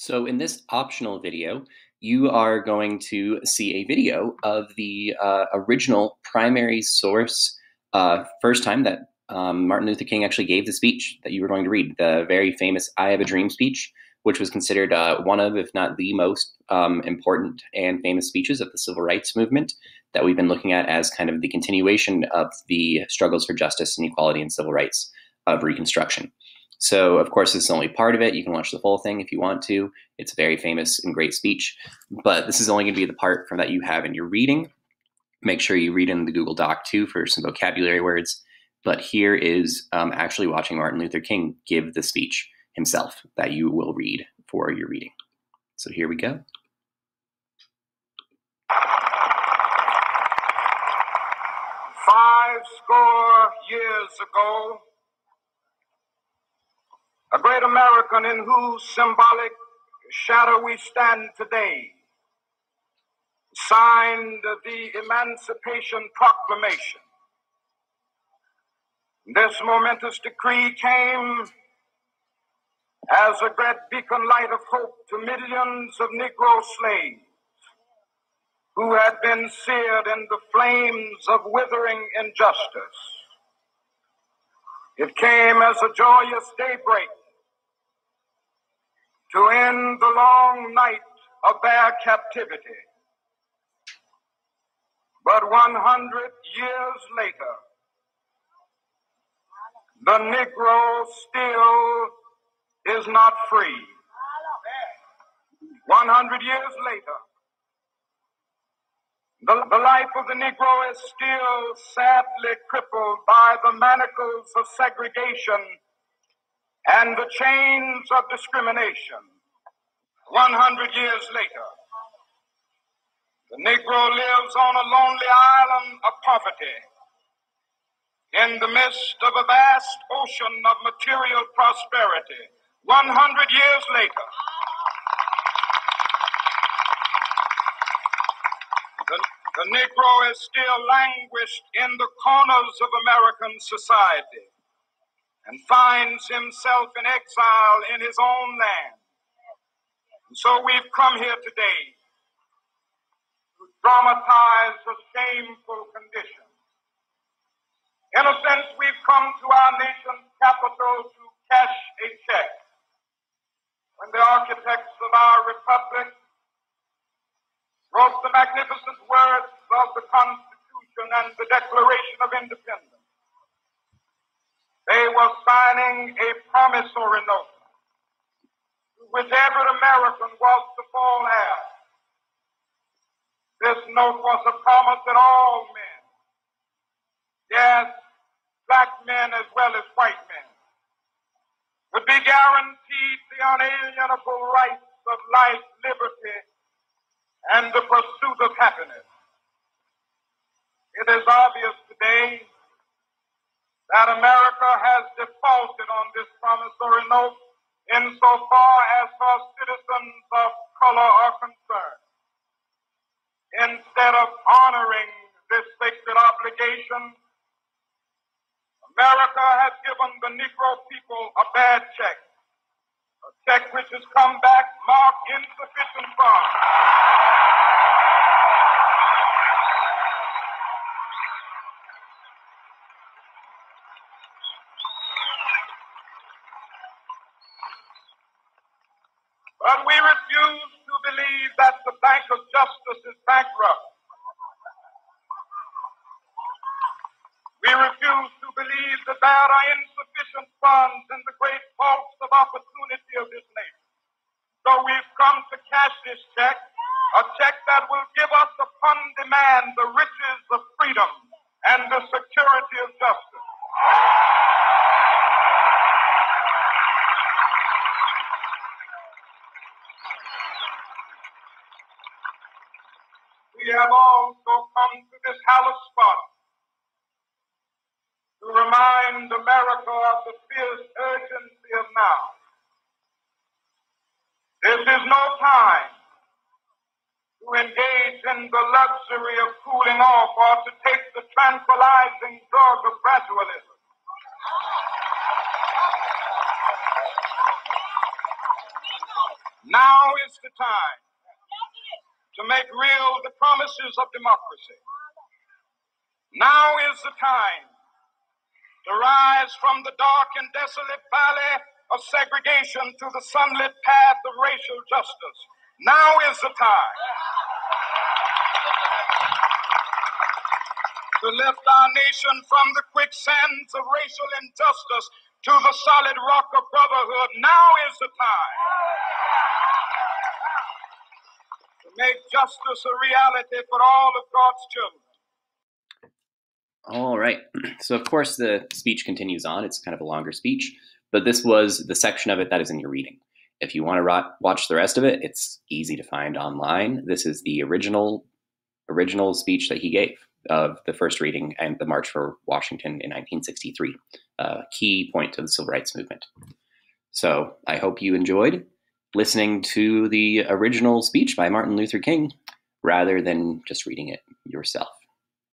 So in this optional video, you are going to see a video of the original primary source, first time that Martin Luther King actually gave the speech that you were going to read, the very famous I Have a Dream speech, which was considered one of, if not the most important and famous speeches of the civil rights movement that we've been looking at as kind of the continuation of the struggles for justice and equality and civil rights of Reconstruction. So, of course, this is only part of it. You can watch the full thing if you want to. It's a very famous and great speech, but this is only going to be the part from that you have in your reading. Make sure you read in the Google Doc too for some vocabulary words. But here is actually watching Martin Luther King give the speech himself that you will read for your reading. So here we go. 50 years ago, a great American in whose symbolic shadow we stand today signed the Emancipation Proclamation. This momentous decree came as a great beacon light of hope to millions of Negro slaves who had been seared in the flames of withering injustice. It came as a joyous daybreak to end the long night of their captivity. But 100 years later, the Negro still is not free. 100 years later, the life of the Negro is still sadly crippled by the manacles of segregation and the chains of discrimination. 100 years later, the Negro lives on a lonely island of poverty in the midst of a vast ocean of material prosperity. 100 years later, the Negro is still languished in the corners of American society and finds himself in exile in his own land. And so we've come here today to dramatize a shameful condition. In a sense, we've come to our nation's capital to cash a check. When the architects of our republic wrote the magnificent words of the Constitution and the Declaration of Independence, they were signing a promissory note to which every American was to fall heir. This note was a promise that all men, yes, black men as well as white men, would be guaranteed the unalienable rights of life, liberty, and the pursuit of happiness. It is obvious today that America has defaulted on this promissory note insofar as her citizens of color are concerned. Instead of honoring this sacred obligation, America has given the Negro people a bad check, a check which has come back marked insufficient funds. But we refuse to believe that the Bank of Justice is bankrupt. We refuse to believe that there are insufficient funds in the great vaults of opportunity of this nation. So we've come to cash this check, a check that will give us upon demand the riches of freedom and the security of justice. We have also come to this hallowed spot to remind America of the fierce urgency of now. This is no time to engage in the luxury of cooling off or to take the tranquilizing drug of gradualism. Now is the time to make real the promises of democracy. Now is the time to rise from the dark and desolate valley of segregation to the sunlit path of racial justice. Now is the time to lift our nation from the quicksands of racial injustice to the solid rock of brotherhood. Now is the time to make justice a reality for all of God's children. All right. So, of course, the speech continues on. It's kind of a longer speech, but this was the section of it that is in your reading. If you want to watch the rest of it, it's easy to find online. This is the original speech that he gave of the first reading and the March for Washington in 1963, a key point to the Civil Rights Movement. So I hope you enjoyed listening to the original speech by Martin Luther King rather than just reading it yourself.